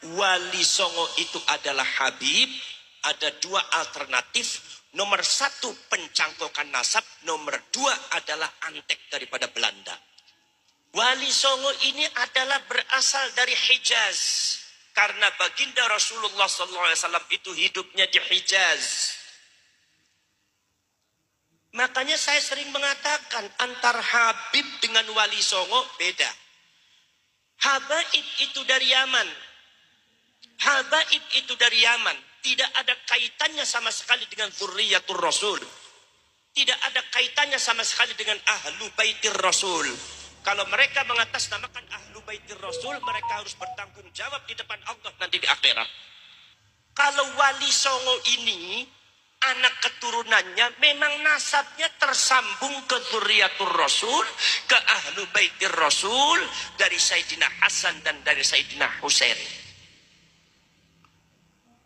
Wali Songo itu adalah Habib. Ada dua alternatif. Nomor satu pencangkokan nasab. Nomor dua adalah antek daripada Belanda. Wali Songo ini adalah berasal dari Hijaz. Karena baginda Rasulullah SAW itu hidupnya di Hijaz. Makanya saya sering mengatakan antara Habib dengan Wali Songo beda. Habaib itu dari Yaman. Habaib itu dari Yaman. Tidak ada kaitannya sama sekali dengan Dzurriyyatur Rasul. Tidak ada kaitannya sama sekali dengan Ahlu Baitir Rasul. Kalau mereka mengatasnamakan Ahlu Baitir Rasul, mereka harus bertanggung jawab di depan Allah nanti di akhirat. Kalau Wali Songo ini, anak keturunannya memang nasabnya tersambung ke Dzurriyyatur Rasul, ke Ahlu Baitir Rasul, dari Sayyidina Hasan dan dari Sayyidina Husain.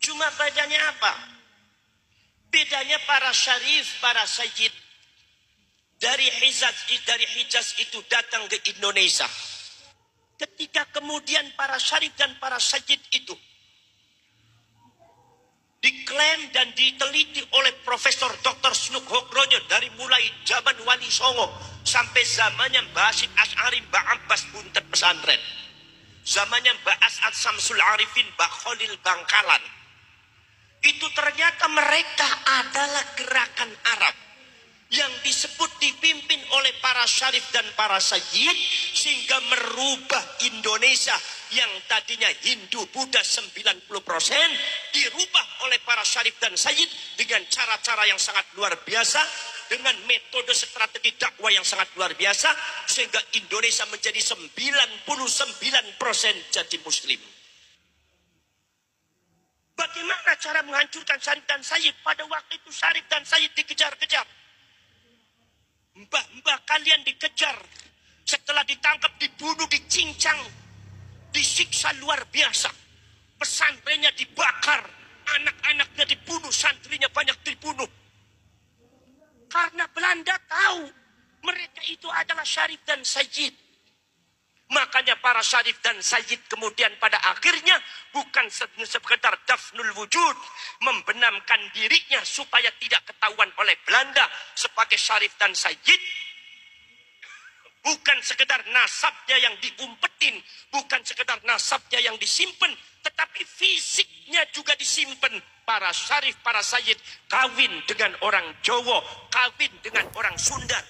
Cuma bedanya apa? Bedanya para syarif, para sayyid dari Hijaz itu datang ke Indonesia. Ketika kemudian para syarif dan para sayyid itu diklaim dan diteliti oleh Profesor Dr. Snuk Hokrojo dari mulai zaman Wali Songo sampai zamannya Mbah Hasyim Asy'ari, Mbah Abbas Buntet Pesantren, zamannya Mbah As'ad Samsul Arifin, Mbah Khalil Bangkalan, itu ternyata mereka adalah gerakan Arab yang disebut dipimpin oleh para syarif dan para sayyid, sehingga merubah Indonesia yang tadinya Hindu Buddha 90% dirubah oleh para syarif dan sayyid dengan cara-cara yang sangat luar biasa, dengan metode strategi dakwah yang sangat luar biasa, sehingga Indonesia menjadi 99% jadi muslim. Bagaimana cara menghancurkan syarif dan sayyid? Pada waktu itu syarif dan sayyid dikejar-kejar. Mbah-mbah kalian dikejar. Setelah ditangkap, dibunuh, dicincang, disiksa luar biasa. Pesantrennya dibakar, anak-anaknya dibunuh, santrinya banyak dibunuh. Karena Belanda tahu mereka itu adalah syarif dan sayyid. Makanya para syarif dan sayyid kemudian pada akhirnya bukan sekedar dafnul wujud, membenamkan dirinya supaya tidak ketahuan oleh Belanda sebagai syarif dan sayyid. Bukan sekedar nasabnya yang diumpetin, bukan sekedar nasabnya yang disimpan, tetapi fisiknya juga disimpan. Para syarif, para sayyid kawin dengan orang Jawa, kawin dengan orang Sunda,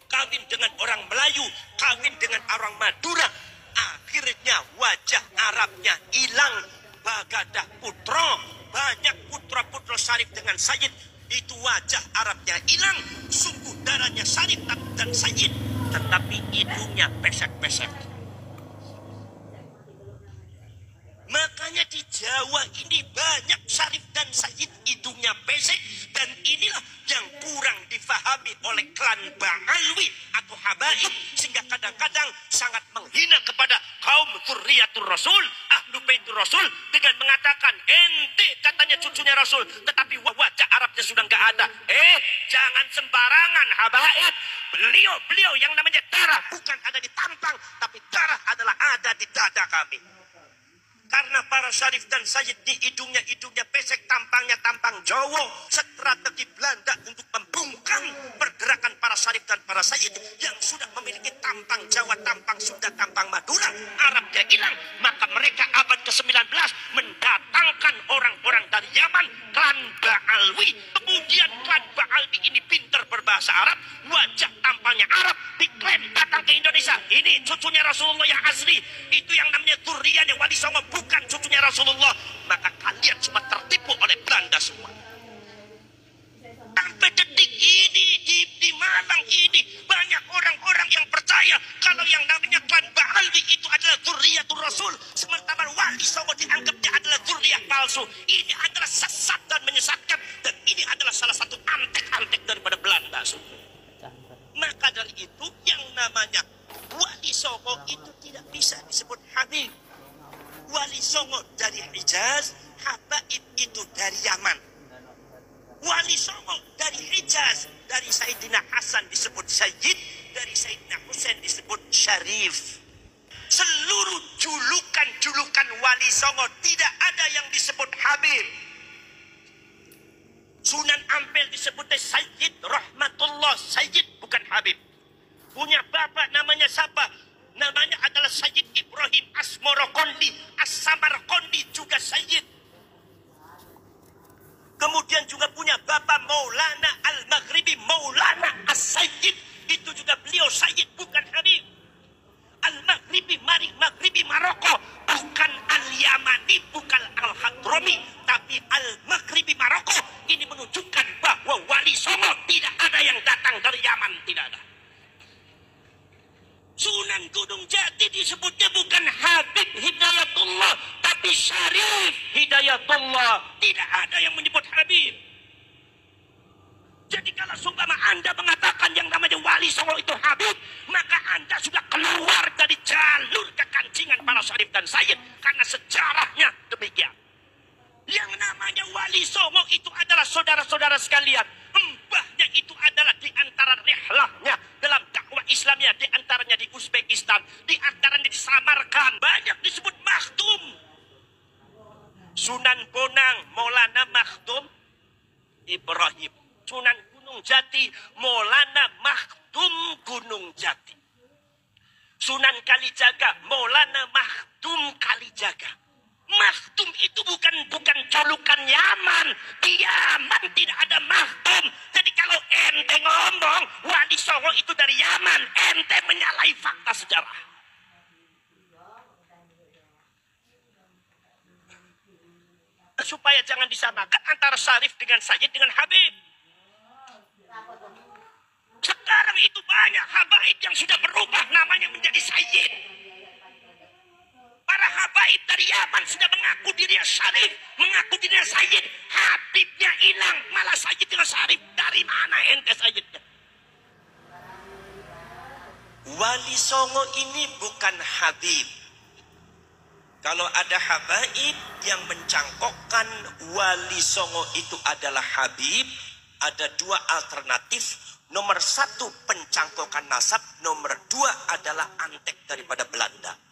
kawin dengan orang Melayu, kawin dengan orang Madura. Akhirnya wajah Arabnya hilang. Bagadah putra, banyak putra-putra syarif dengan sayyid, itu wajah Arabnya hilang. Sungguh darahnya syarif dan sayyid, tetapi hidungnya pesek-pesek. Makanya di Jawa ini banyak syarif dan sayyid hidungnya pesek. Dan inilah yang kurang difahami oleh klan Ba'alwi atau Habaib, sehingga kadang-kadang sangat menghina kepada kaum Dzurriyyatur Rasul, Ahlu Baitur Rasul, dengan mengatakan ente katanya cucunya Rasul, tetapi wajah Arabnya sudah nggak ada. Jangan sembarangan Habaib. Beliau yang namanya darah bukan ada di tampang, tapi darah adalah ada di dada kami. Karena para syarif dan sayyid di hidungnya pesek, tampangnya tampang Jawa. Strategi Belanda untuk membungkam pergerakan para syarif dan para sayyid yang sudah memiliki tampang Jawa, tampang Sunda, tampang Madura. Arabnya hilang, maka mereka abad ke-19 mendatangkan orang-orang dari Yaman, klan Ba'alwi. Kemudian klan Ba'alwi ini pintar berbahasa Arab, wajah tampangnya Arab, diklaim datang ke Indonesia. Ini cucunya Rasulullah yang asli. Itu yang namanya Dzurriyyah Wali Songo, bukan cucunya Rasulullah. Maka kalian semua tertipu oleh Belanda semua. Sampai detik ini di Malang ini banyak orang-orang yang percaya kalau yang namanya klan Ba'alwi itu adalah Dzurriyyatur Rasul, sementara Wali Songo dianggapnya adalah dzurriyyah palsu. Ini adalah sesat dan menyesatkan, dan ini adalah salah satu antek-antek daripada Belanda. Maka dari itu yang namanya Wali Songo itu tidak bisa disebut Habib. Wali Songo dari Hijaz, Habaib itu dari Yaman. Wali Songo dari Hijaz, dari Sayyidina Hasan disebut Sayyid, dari Sayyidina Husain disebut Syarif. seluruh julukan-julukan Wali Songo tidak ada yang disebut Habib. Sunan Ampel disebutnya Sayyid Rahmatullah, Sayyid bukan Habib. Punya bapak namanya siapa? Namanya adalah Sayyid Ibrahim Asmorokondi, As-Samarkondi juga Sayyid. Kemudian juga punya bapak Maulana Al-Maghribi, Maulana As-Sayyid. Itu juga beliau Sayyid bukan Habib. Al-Maghribi, Maghribi Maroko. Bukan Al-Yamani, bukan Al-Hadrami. Tapi Al-Maghribi Maroko. Ini menunjukkan bahwa Wali Songo tidak ada yang datang dari Yaman. Tidak ada. Sunan Gunung Jati disebutnya bukan Habib Hidayatullah, tapi Syarif Hidayatullah. Tidak ada yang menyebut Habib. Jadi kalau seumpama Anda mengatakan yang namanya Wali Songo itu Habib, maka Anda sudah keluar dari jalur kekancingan para Syarif dan Sayyid. Karena sejarahnya demikian. Yang namanya Wali Songo itu adalah saudara-saudara sekalian. Mbahnya itu adalah di antara rihlahnya dalam dakwah Islamnya, di antaranya di Uzbekistan, di antaranya di Samarkand, banyak disebut Makhtum. Sunan Bonang, Maulana Makhtum Ibrahim. Sunan Gunung Jati, Maulana Makhtum Gunung Jati. Sunan Kalijaga, Maulana Makhtum Kalijaga. Makhtum itu bukan julukan Yaman. Di Yaman tidak ada Makhtum. Jadi kalau ente ngomong Wali Songo itu dari Yaman, ente menyalahi fakta sejarah. Supaya jangan disamakan antara Syarif dengan Sayyid dengan Habib. Sekarang itu banyak habaib yang sudah berubah namanya menjadi Sayyid. Para habaib dari Yaman sudah mengaku dirinya Syarif, mengaku dirinya Sayyid. Habibnya hilang, malah Sayyid dengan Syarif. Dari mana ente Sayyidnya? Wali Songo ini bukan Habib. Kalau ada habaib yang mencangkokkan Wali Songo itu adalah Habib, ada dua alternatif. Nomor satu pencangkokan nasab, nomor dua adalah antek daripada Belanda.